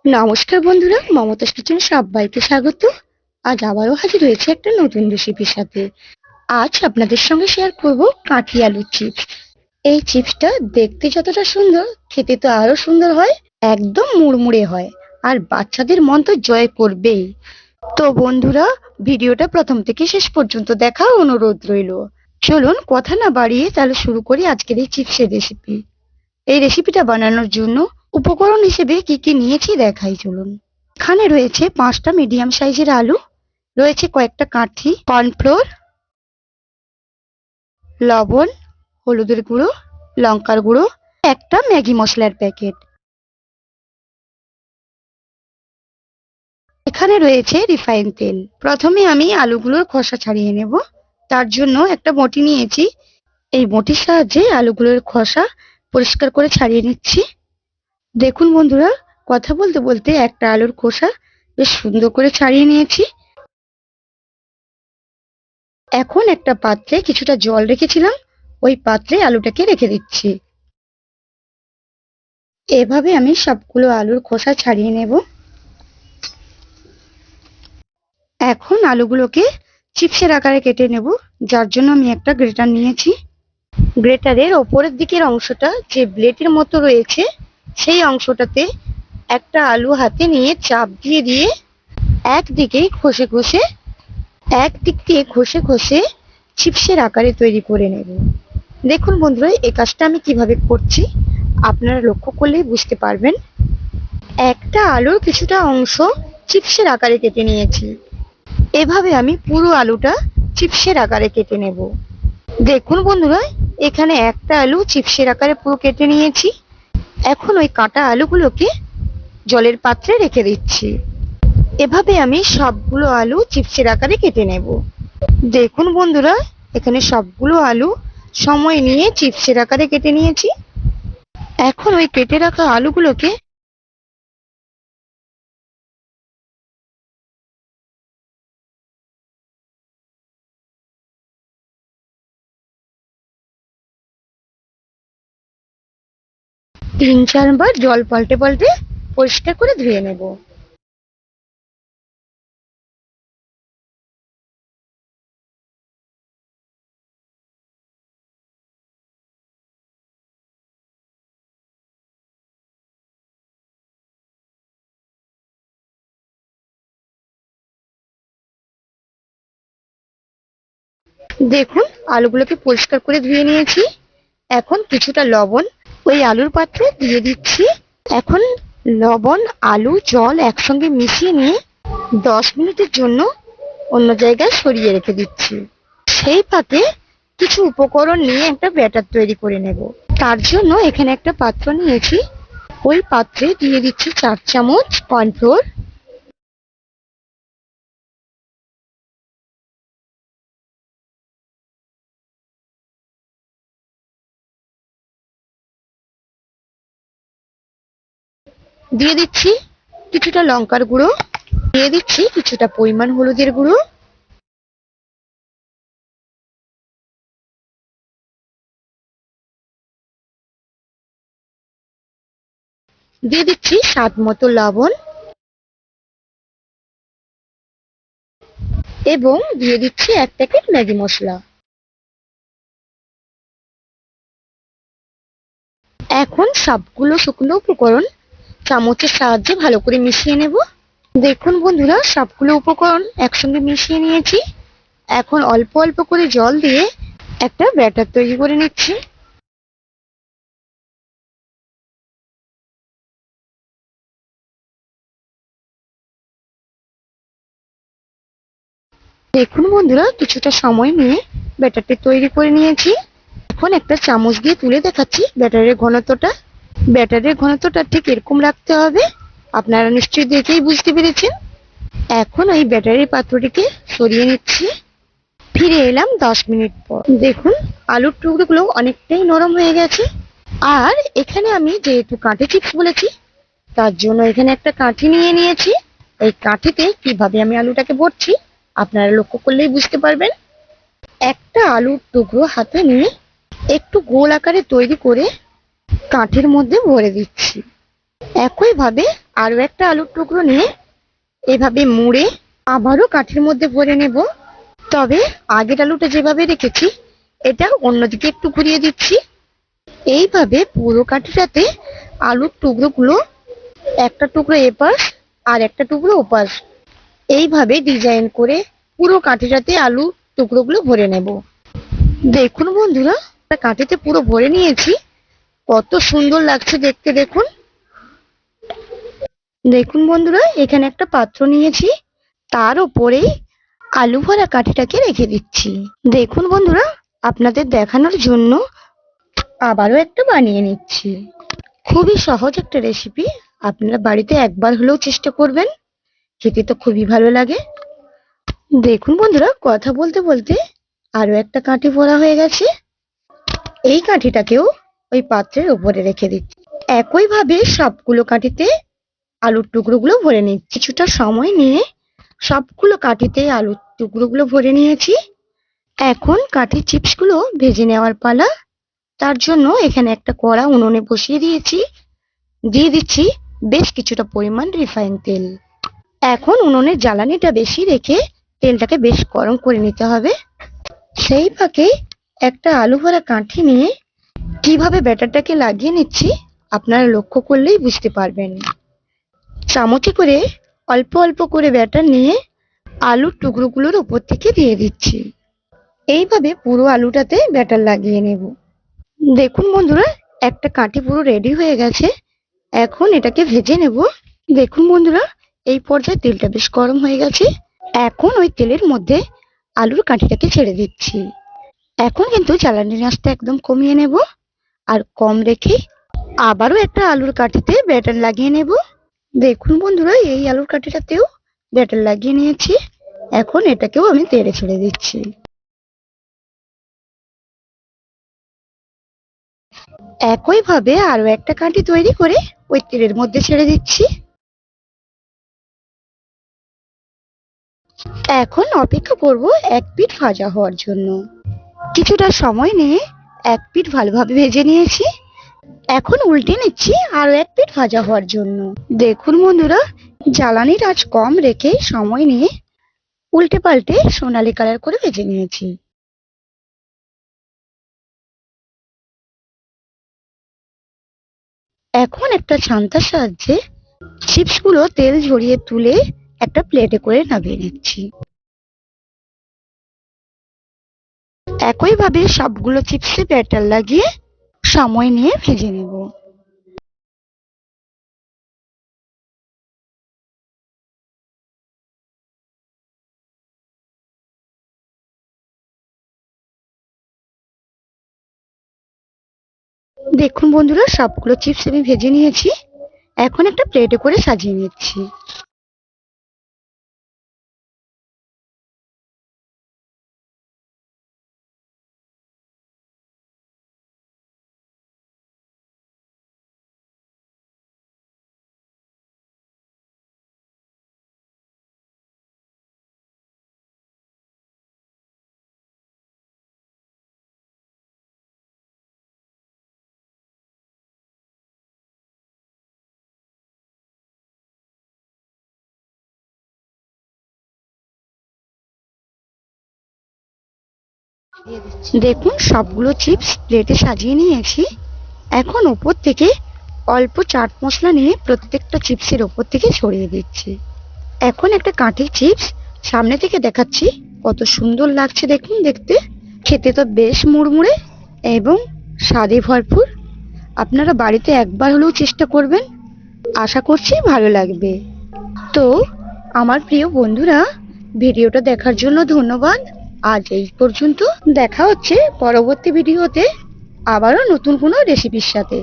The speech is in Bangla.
নমস্কার বন্ধুরা, মমতাজ কিচেনে সবাইকে স্বাগত। আজ আবারও হাজির হয়েছে একটা নতুন রেসিপির সাথে। আজ আপনাদের সঙ্গে শেয়ার করব কাঠি আলুর চিপস। এই চিপসটা দেখতে যতটা সুন্দর, খেতে তো আরো সুন্দর হয়। একদম মুড়মুড়ে হয়, আর বাচ্চাদের মন তো জয় করবেই। তো বন্ধুরা, ভিডিওটা প্রথম থেকে শেষ পর্যন্ত দেখার অনুরোধ রইল। চলুন কথা না বাড়িয়ে তাহলে শুরু করি আজকের এই চিপসের রেসিপি। এই রেসিপিটা বানানোর জন্য উপকরণ হিসেবে কি কি নিয়েছি দেখাই চলুন। এখানে রয়েছে 5টা মিডিয়াম সাইজের আলু, রয়েছে কয়েকটা কাঠি, কর্নফ্লোর, লবণ, হলুদের গুঁড়ো, লঙ্কার গুঁড়ো, একটা ম্যাগি মশলার প্যাকেট। এখানে রয়েছে রিফাইন তেল। প্রথমে আমি আলুগুলোর খোসা ছাড়িয়ে নেব। তার জন্য একটা বটি নিয়েছি। এই বটির সাহায্যে আলুগুলোর খোসা পরিষ্কার করে ছাড়িয়ে নিচ্ছি। দেখুন বন্ধুরা, কথা বলতে বলতে একটা আলুর খোসা বেশ সুন্দর করে ছাড়িয়ে নিয়েছি। এখন একটা পাত্রে কিছুটা জল রেখেছিলাম, ওই পাত্রে আলুটাকে রেখে দিচ্ছি। এভাবে আমি সবগুলো আলুর খোসা ছাড়িয়ে নেব। এখন আলুগুলোকে চিপসের আকারে কেটে নেব, যার জন্য আমি একটা গ্রেটার নিয়েছি। গ্রেটারের ওপরের দিকের অংশটা যে ব্লেডের মতো রয়েছে, সেই অংশটাতে একটা আলু হাতে নিয়ে চাপ দিয়ে দিয়ে একদিকে ঘষে ঘষে একদিক দিয়ে ঘষে ঘষে চিপসের আকারে তৈরি করে নেব। দেখুন বন্ধুরা, এই কাজটা আমি কিভাবে করছি আপনারা লক্ষ্য করলেই বুঝতে পারবেন। একটা আলুর কিছুটা অংশ চিপসের আকারে কেটে নিয়েছি। এভাবে আমি পুরো আলুটা চিপসের আকারে কেটে নেব। দেখুন বন্ধুরা, এখানে একটা আলু চিপসের আকারে পুরো কেটে নিয়েছি। এখন ওই কাটা আলুগুলোকে জলের পাত্রে রেখে দিচ্ছি। এভাবে আমি সবগুলো আলু চিপসের আকারে কেটে নেব। দেখুন বন্ধুরা, এখানে সবগুলো আলু সময় নিয়ে চিপসের আকারে কেটে নিয়েছি। এখন ওই কেটে রাখা আলুগুলোকে 3-4 বার জল পাল্টে পাল্টে পরিষ্কার করে ধুয়ে নেব। দেখুন, আলুগুলোকে পরিষ্কার করে ধুয়ে নিয়েছি। এখন কিছুটা লবণ ওই আলুর পাত্রে দিয়ে দিচ্ছি। এখন লবণ, আলু, জল একসঙ্গে মিশিয়ে নিয়ে 10 মিনিটের জন্য অন্য জায়গায় সরিয়ে রেখে দিচ্ছি। সেই পাতে কিছু উপকরণ নিয়ে একটা ব্যাটার তৈরি করে নেব। তার জন্য এখানে একটা পাত্র নিয়েছি। ওই পাত্রে দিয়ে দিচ্ছি 4 চামচ কর্নফ্লোর, দিয়ে দিচ্ছি কিছুটা লঙ্কার গুঁড়ো, দিয়ে দিচ্ছি কিছুটা পরিমাণ হলুদের গুঁড়ো, দিয়ে দিচ্ছি স্বাদ মতো লবণ এবং দিয়ে দিচ্ছি 1 প্যাকেট ম্যাগি মশলা। এখন সবগুলো শুকনো উপকরণ চামচের সাহায্যে ভালো করে মিশিয়ে নেব। দেখুন বন্ধুরা, সবগুলো উপকরণ একসঙ্গে মিশিয়ে নিয়েছি। এখন অল্প অল্প করে জল দিয়ে একটা ব্যাটার তৈরি করে নিচ্ছি। দেখুন বন্ধুরা, কিছুটা সময় নিয়ে ব্যাটারটি তৈরি করে নিয়েছি। এখন একটা চামচ দিয়ে তুলে দেখাচ্ছি ব্যাটারের ঘনত্বটা। ব্যাটারের ঘনত্বটা ঠিক এরকম রাখতে হবে। আপনারা নিশ্চয়ই দেখেই বুঝতে পেরেছেন। এখন এই ব্যাটারির পাত্রটিকে সরিয়ে নিচ্ছি। ফিরে এলাম 10 মিনিট পর। দেখুন, আলুর টুকরোগুলো অনেকটাই নরম হয়ে গেছে। আর এখানে আমি যেহেতু কাঠি চিপস বলেছি, তার জন্য এখানে একটা কাঠি নিয়ে নিয়েছি। এই কাঠিতে কিভাবে আমি আলুটাকে ভরছি আপনারা লক্ষ্য করলেই বুঝতে পারবেন। একটা আলুর টুকরো হাতে নিয়ে একটু গোল আকারে তৈরি করে কাঠির মধ্যে ভরে দিচ্ছি। একইভাবে আরো একটা আলুর টুকরো নিয়ে এভাবে মুড়ে আবারও কাঠির মধ্যে ভরে নেব। তবে আগের আলুটা যেভাবে রেখেছি এটা অন্যদিকে একটু ঘুরিয়ে দিচ্ছি। এইভাবে পুরো কাঠিটাতে আলুর টুকরোগুলো একটা টুকরো এপাশ আর একটা টুকরো ওপাশ এইভাবে ডিজাইন করে পুরো কাঠিটাতে আলু টুকরোগুলো ভরে নেব। দেখুন বন্ধুরা, কাঠিতে পুরো ভরে নিয়েছি। কত সুন্দর লাগছে দেখতে দেখুন। দেখুন বন্ধুরা, এখানে একটা পাত্র নিয়েছি, তার উপরেই আলু ভরা কাঠিটাকে রেখে দিচ্ছি। দেখুন বন্ধুরা, আপনাদের দেখানোর জন্য আবারও একটা বানিয়ে নিচ্ছি। খুবই সহজ একটা রেসিপি, আপনারা বাড়িতে একবার হলেও চেষ্টা করবেন, খেতে তো খুবই ভালো লাগে। দেখুন বন্ধুরা, কথা বলতে বলতে আরো একটা কাঠি ভরা হয়ে গেছে। এই কাঠিটাকেও ওই পাত্রের উপরে রেখে দিচ্ছি। একইভাবে সবগুলো কাঠিতে আলুর টুকরোগুলো ভরে নিচ্ছি। কিছুটা সময় নিয়ে সবগুলো কাঠিতে আলুর টুকরোগুলো ভরে নিয়েছি। এখন কাঠির চিপসগুলো ভেজে নেওয়ার পালা। তার জন্য এখানে একটা কড়া উনুনে বসিয়ে দিয়েছি। দিয়ে দিচ্ছি বেশ কিছুটা পরিমাণ রিফাইন তেল। এখন উনুনের জ্বালানিটা বেশি রেখে তেলটাকে বেশ গরম করে নিতে হবে। সেই ফাঁকে একটা আলু ভরা কাঠি নিয়ে কিভাবে ব্যাটারটাকে লাগিয়ে নিচ্ছি আপনারা লক্ষ্য করলেই বুঝতে পারবেন। চামচে করে অল্প অল্প করে ব্যাটার নিয়ে আলুর টুকরোগুলোর উপর থেকে দিয়ে দিচ্ছি। এইভাবে পুরো আলুটাতে ব্যাটার লাগিয়ে নেব। দেখুন বন্ধুরা, একটা কাঠি পুরো রেডি হয়ে গেছে। এখন এটাকে ভেজে নেব। দেখুন বন্ধুরা, এই পর্যায়ে তেলটা বেশ গরম হয়ে গেছে। এখন ওই তেলের মধ্যে আলুর কাঠিটাকে ছেড়ে দিচ্ছি। এখন কিন্তু জ্বালানির আঁচটা একদম কমিয়ে নেব আর কম রেখে আবারও একটা আলুর কাঠিতে ব্যাটার লাগিয়ে নেব। দেখুন বন্ধুরা, এই আলুর কাঠিটাতেও ব্যাটার লাগিয়ে নিয়েছি। এখন এটাকেও আমি তেলে ছেড়ে দিচ্ছি। একইভাবে আরো একটা কাঠি তৈরি করে ওই তেলের মধ্যে ছেড়ে দিচ্ছি। এখন অপেক্ষা করব এক পিঠ ভাজা হওয়ার জন্য। কিছুটা সময় নিয়ে এক পিঠ ভালোভাবে ভেজে নিয়েছি। এখন উল্টে নিচ্ছি আরো এক পিঠ ভাজা হওয়ার জন্য। দেখুন বন্ধুরা, জ্বালানির আঁচ কম রেখে সময় নিয়ে উল্টে পাল্টে সোনালী কালার করে ভেজে নিয়েছি। এখন একটা ছান্তার সাহায্যে চিপস গুলো তেল ঝরিয়ে তুলে একটা প্লেটে করে নামিয়ে নিচ্ছি। একইভাবে সবগুলো চিপসে ব্যাটার লাগিয়ে সময় নিয়ে ভেজে নেব। দেখুন বন্ধুরা, সবগুলো চিপস আমি ভেজে নিয়েছি। এখন একটা প্লেটে করে সাজিয়ে নিচ্ছি। দেখুন সবগুলো চিপস প্লেটে সাজিয়ে নিয়েছি। এখন উপর থেকে অল্প চাট মশলা নিয়ে প্রত্যেকটা চিপসের উপর থেকে ছড়িয়ে দিচ্ছি। এখন একটা কাঠি চিপস সামনে থেকে দেখাচ্ছি, কত সুন্দর লাগছে দেখুন দেখতে। খেতে তো বেশ মুড়মুড়ে এবং স্বাদে ভরপুর। আপনারা বাড়িতে একবার হলেও চেষ্টা করবেন, আশা করছি ভালো লাগবে। তো আমার প্রিয় বন্ধুরা, ভিডিওটা দেখার জন্য ধন্যবাদ। আজ এই পর্যন্ত। দেখা হচ্ছে পরবর্তী ভিডিওতে আবারও নতুন কোনো রেসিপির সাথে।